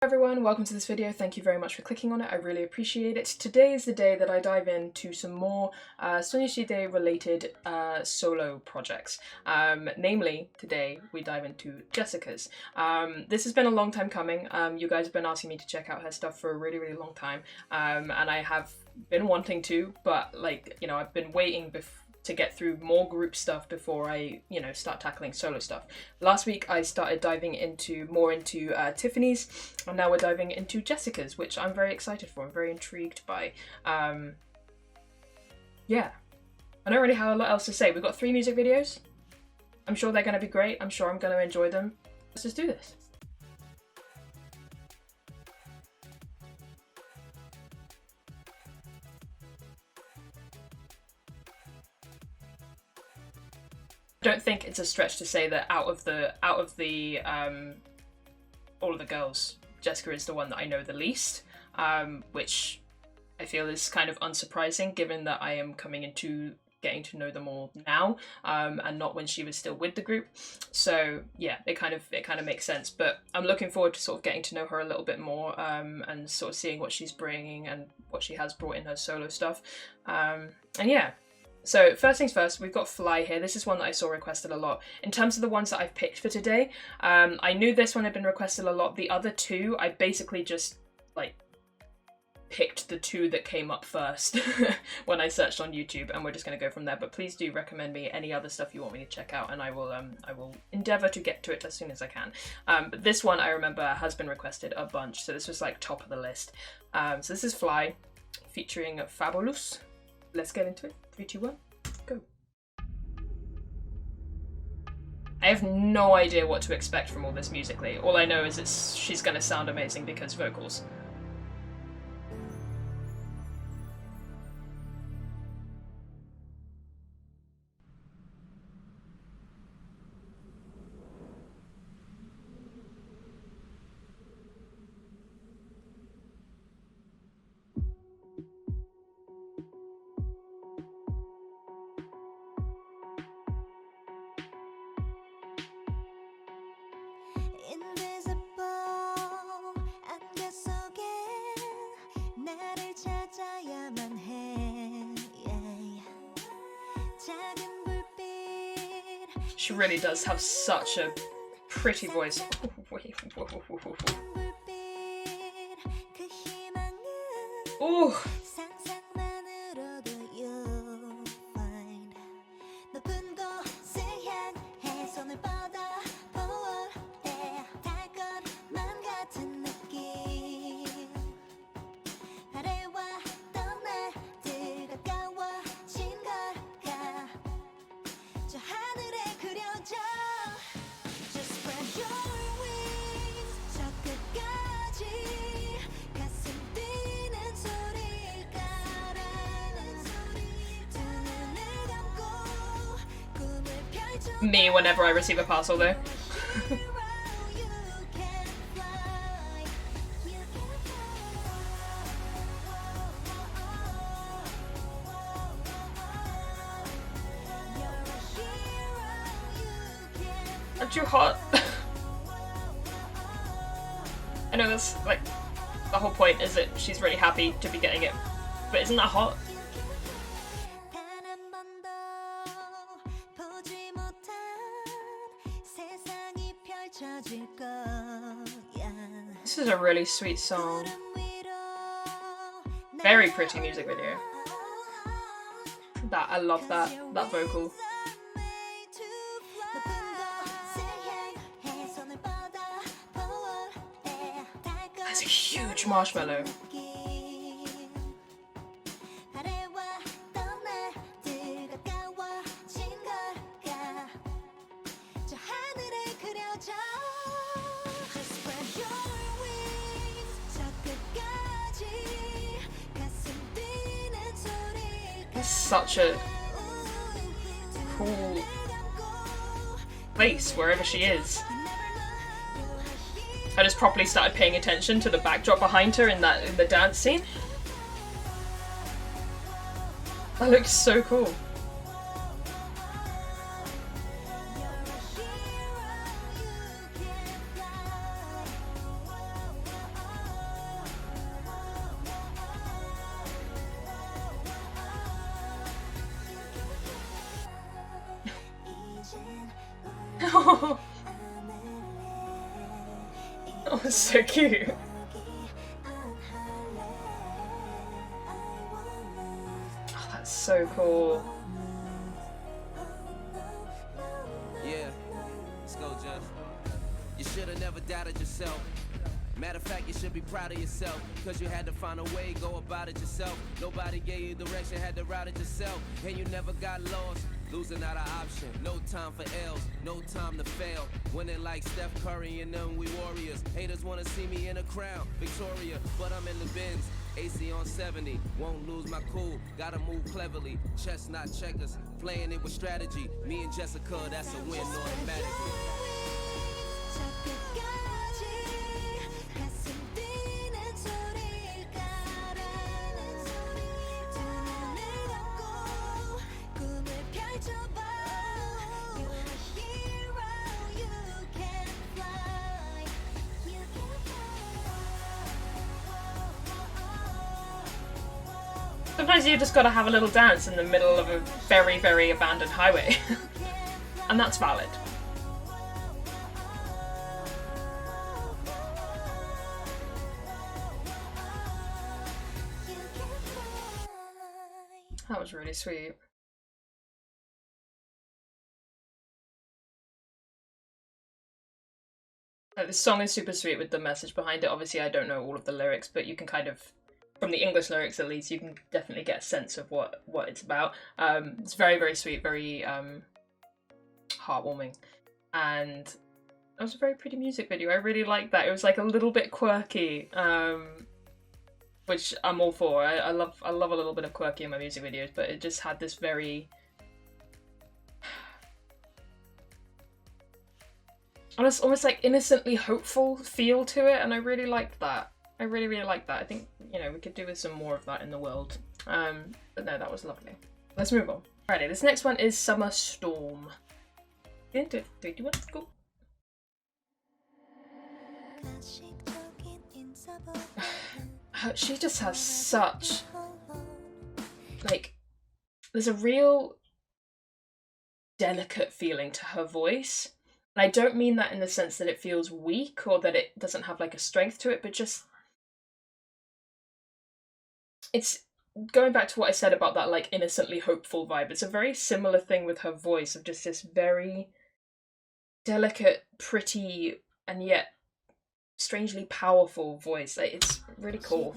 Everyone, welcome to this video. Thank you very much for clicking on it. I really appreciate it. Today is the day that I dive into some more Sonyashide related solo projects. Namely, today we dive into Jessica's. This has been a long time coming. You guys have been asking me to check out her stuff for a really long time, and I have been wanting to, but I've been waiting to get through more group stuff before I, start tackling solo stuff. Last week I started diving more into Tiffany's, and now we're diving into Jessica's, which I'm very excited for. I'm very intrigued by. Yeah, I don't really have a lot else to say. We've got 3 music videos. I'm sure they're going to be great. I'm sure I'm going to enjoy them. Let's just do this. I don't think it's a stretch to say that out of all of the girls, Jessica is the one that I know the least, which I feel is kind of unsurprising given that I am coming into getting to know them all now, and not when she was still with the group. So yeah, it kind of makes sense. But I'm looking forward to sort of getting to know her a little bit more, and sort of seeing what she's bringing and what she has brought in her solo stuff, and yeah. So first things first, we've got Fly here. This is one that I saw requested a lot. In terms of the ones that I've picked for today, I knew this one had been requested a lot. The other 2, I basically just picked the 2 that came up first when I searched on YouTube, and we're just going to go from there. But please do recommend me any other stuff you want me to check out, and I will endeavour to get to it as soon as I can. But this one I remember has been requested a bunch, so this was top of the list. So this is Fly featuring Fabulous. Let's get into it. 3, 2, 1, go. I have no idea what to expect from all this musically. All I know is she's gonna sound amazing because vocals. She really does have such a pretty voice. Ooh. Me whenever I receive a parcel though. Aren't you hot? I know that's the whole point is that she's really happy to be getting it, but isn't that hot? This is a really sweet song. Very pretty music video. I love that vocal. That's a huge marshmallow. Such a cool place wherever she is. I just properly started paying attention to the backdrop behind her in the dance scene. That looks so cool. Oh, it's so cute. Oh, that's so cool. Yeah, let's go, Jeff. You should have never doubted yourself. Matter of fact, you should be proud of yourself, cause you had to find a way, go about it yourself. Nobody gave you direction, had to route it yourself. And you never got lost, losing not an option. No time for L's, no time to fail. Winning like Steph Curry and them, we warriors. Haters wanna see me in a crown, Victoria, but I'm in the bins. AC on 70, won't lose my cool, gotta move cleverly. Chess not checkers, playing it with strategy. Me and Jessica, that's a win automatically. Sometimes you just gotta have a little dance in the middle of a very, very abandoned highway. And that's valid. That was really sweet. This song is super sweet with the message behind it. Obviously, I don't know all of the lyrics, but you can kind of, from the English lyrics at least, you can definitely get a sense of what it's about. It's very, very sweet, very heartwarming, and it was a very pretty music video. I really liked that. It was like a little bit quirky, which I'm all for. I love a little bit of quirky in my music videos, but it just had this very almost like innocently hopeful feel to it, and I really liked that. I really, really liked that. I think, you know, we could do with some more of that in the world. But no, that was lovely. Let's move on. Alrighty, this next one is Summer Storm. 3, 2, 1, go. She just has such, like, there's a real delicate feeling to her voice. And I don't mean that in the sense that it feels weak or that it doesn't have like a strength to it, but just, it's going back to what I said about that like innocently hopeful vibe. It's a very similar thing with her voice, of just this very delicate, pretty, and yet strangely powerful voice. Like, it's really cool.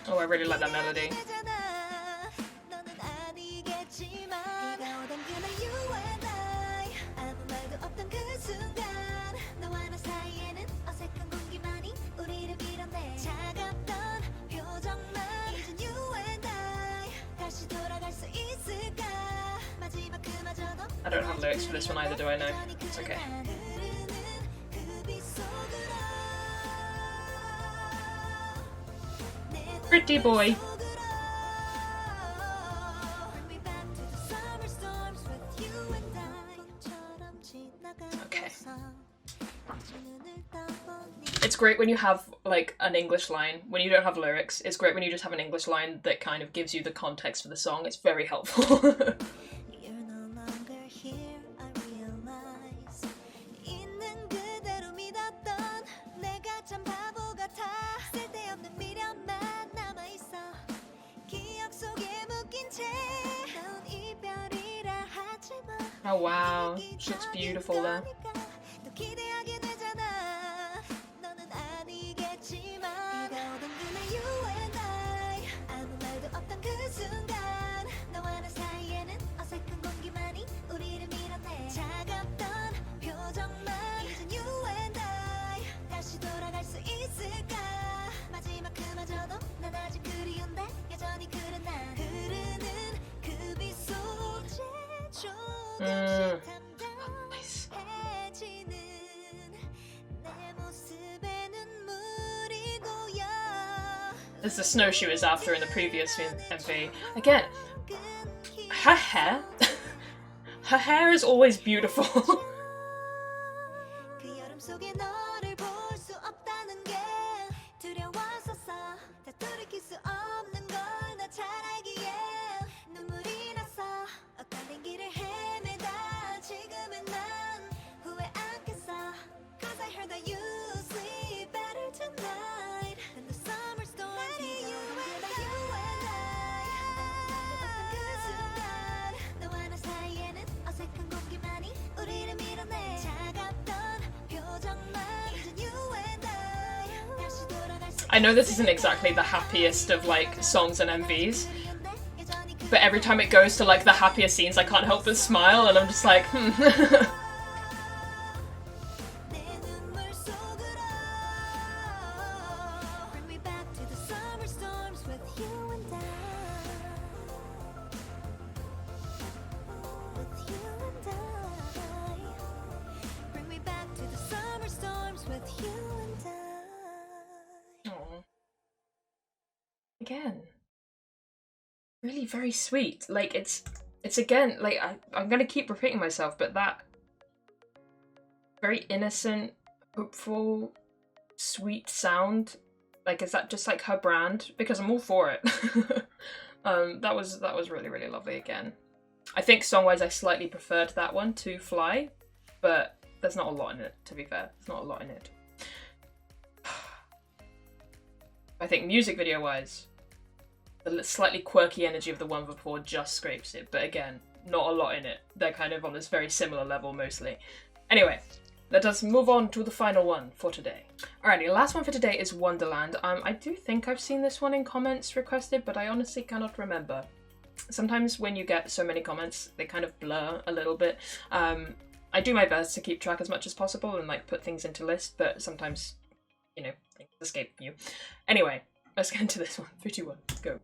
Oh, I really like that melody. I don't have lyrics for this one either, do I? Know? It's okay. Pretty boy. Okay. It's great when you have like an English line, when you don't have lyrics. It's great when you just have an English line that kind of gives you the context for the song. It's very helpful. Oh wow, she looks beautiful there. Nice. There's the snow she was after in the previous MV. Again, her hair Her hair is always beautiful. I know this isn't exactly the happiest of like songs and MVs, but every time it goes to like the happier scenes I can't help but smile, and I'm just like, Again, really very sweet. Like it's again, like I'm gonna keep repeating myself, but that very innocent, hopeful, sweet sound, like, is that just like her brand? Because I'm all for it. That was really, really lovely again. I think song-wise I slightly preferred that one to Fly, but there's not a lot in it, to be fair. There's not a lot in it. I think music video-wise, the slightly quirky energy of the one before just scrapes it, but again, not a lot in it. They're kind of on this very similar level mostly. Anyway, let us move on to the final one for today. Alrighty, the last one for today is Wonderland. I do think I've seen this one in comments requested, but I honestly cannot remember. Sometimes when you get so many comments, they kind of blur a little bit. I do my best to keep track as much as possible and like put things into lists, but sometimes, you know, things escape you. Anyway, let's get into this one. 3, 2, 1, go.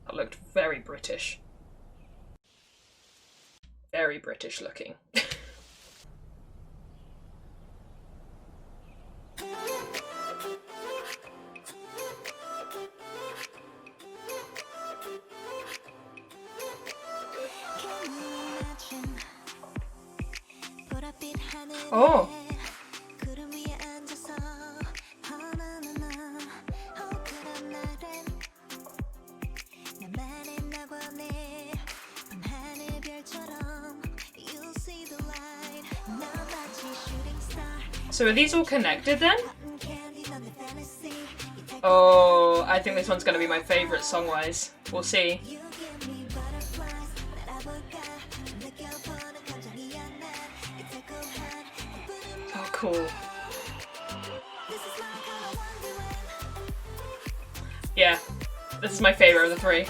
That looked very British. Very British looking. Oh! So are these all connected then? Oh, I think this one's gonna be my favourite song-wise. We'll see. Oh, cool. Yeah, this is my favourite of the three.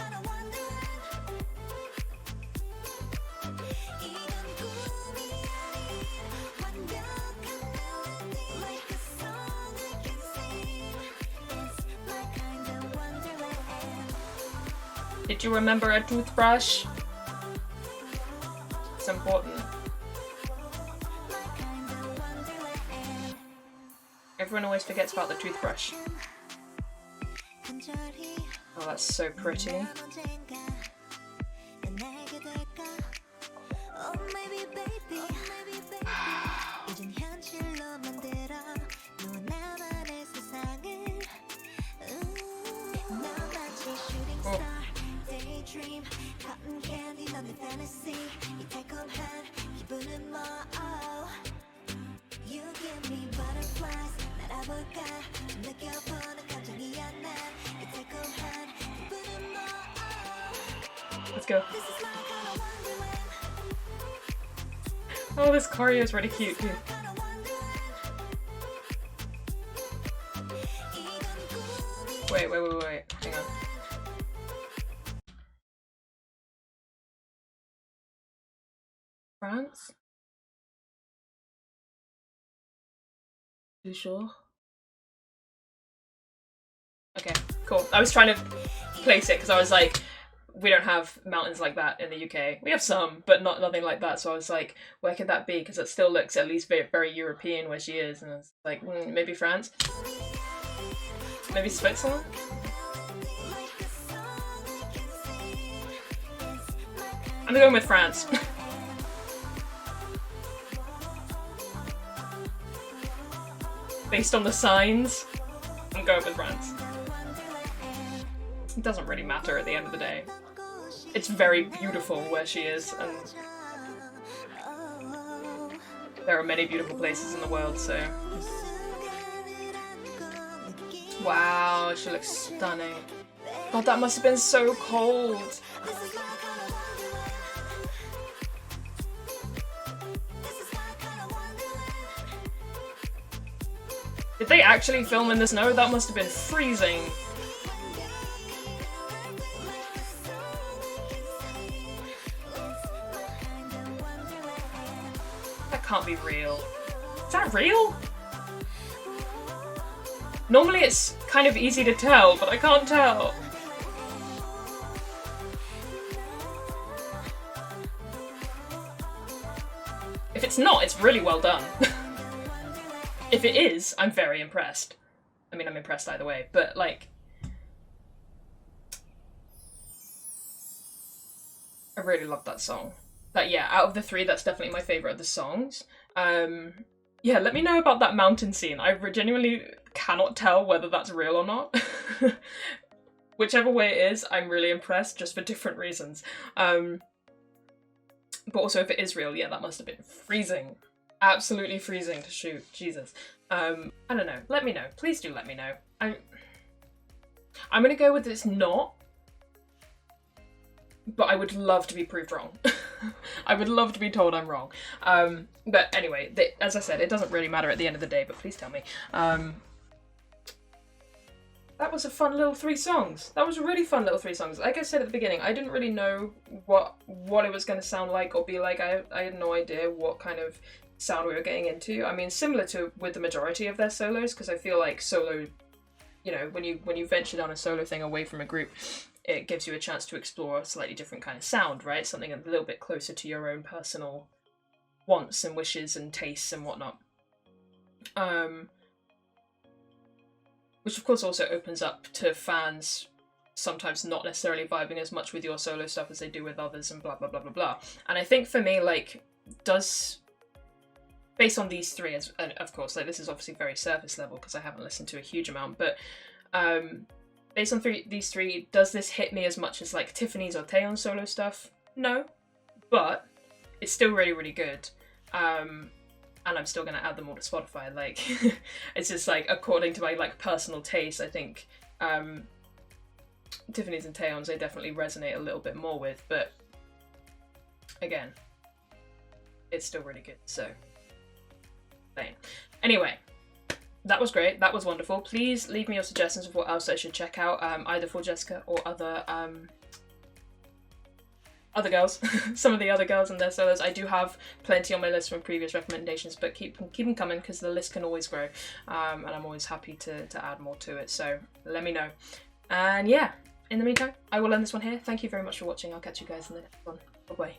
Did you remember a toothbrush? It's important. Everyone always forgets about the toothbrush. Oh, that's so pretty. Let's go. Oh, this choreo is really cute too. Wait, hang on. France? You sure? Okay. Cool. I was trying to place it because I was like, we don't have mountains like that in the UK. We have some, but nothing like that. So I was like, where could that be? Because it still looks at least very, very European where she is. And I was like, maybe France? Maybe Switzerland? I'm going with France. Based on the signs, I'm going with France. It doesn't really matter at the end of the day. It's very beautiful where she is, and there are many beautiful places in the world, so... Wow, she looks stunning. God, that must have been so cold. Did they actually film in the snow? That must have been freezing. That can't be real. Is that real? Normally it's kind of easy to tell, but I can't tell. If it's not, it's really well done. If it is, I'm very impressed. I mean, I'm impressed either way, but like... I really love that song. But yeah, out of the three, that's definitely my favourite of the songs. Yeah, let me know about that mountain scene. I genuinely cannot tell whether that's real or not. Whichever way it is, I'm really impressed, just for different reasons. But also, if it is real, yeah, that must have been freezing. Absolutely freezing to shoot. Jesus. I don't know. Let me know. Please do let me know. I'm gonna go with it's not. But I would love to be proved wrong. I would love to be told I'm wrong. But anyway, as I said, it doesn't really matter at the end of the day, but please tell me. That was a fun little 3 songs. That was a really fun little 3 songs. Like I said at the beginning, I didn't really know what it was going to sound like or be like. I had no idea what kind of sound we were getting into. I mean, similar to with the majority of their solos, because I feel like solo, you know, when you venture down a solo thing away from a group, it gives you a chance to explore a slightly different kind of sound, right? Something a little bit closer to your own personal wants and wishes and tastes and whatnot. Which of course also opens up to fans sometimes not necessarily vibing as much with your solo stuff as they do with others and blah blah blah blah blah. And I think for me, like, based on these 3, and of course, like, this is obviously very surface level because I haven't listened to a huge amount, but based on these 3, does this hit me as much as like Tiffany's or Taeyeon's solo stuff? No, but it's still really, really good. And I'm still going to add them all to Spotify. Like, it's just like, according to my like personal taste, I think Tiffany's and Taeyeon's I definitely resonate a little bit more with, but again, it's still really good, so anyway, that was great, that was wonderful. Please leave me your suggestions of what else I should check out, either for Jessica or other girls, some of the other girls and their solos. I do have plenty on my list from previous recommendations, but keep them coming because the list can always grow, and I'm always happy to add more to it, so let me know. And yeah, in the meantime, I will end this one here. Thank you very much for watching. I'll catch you guys in the next one. Bye bye.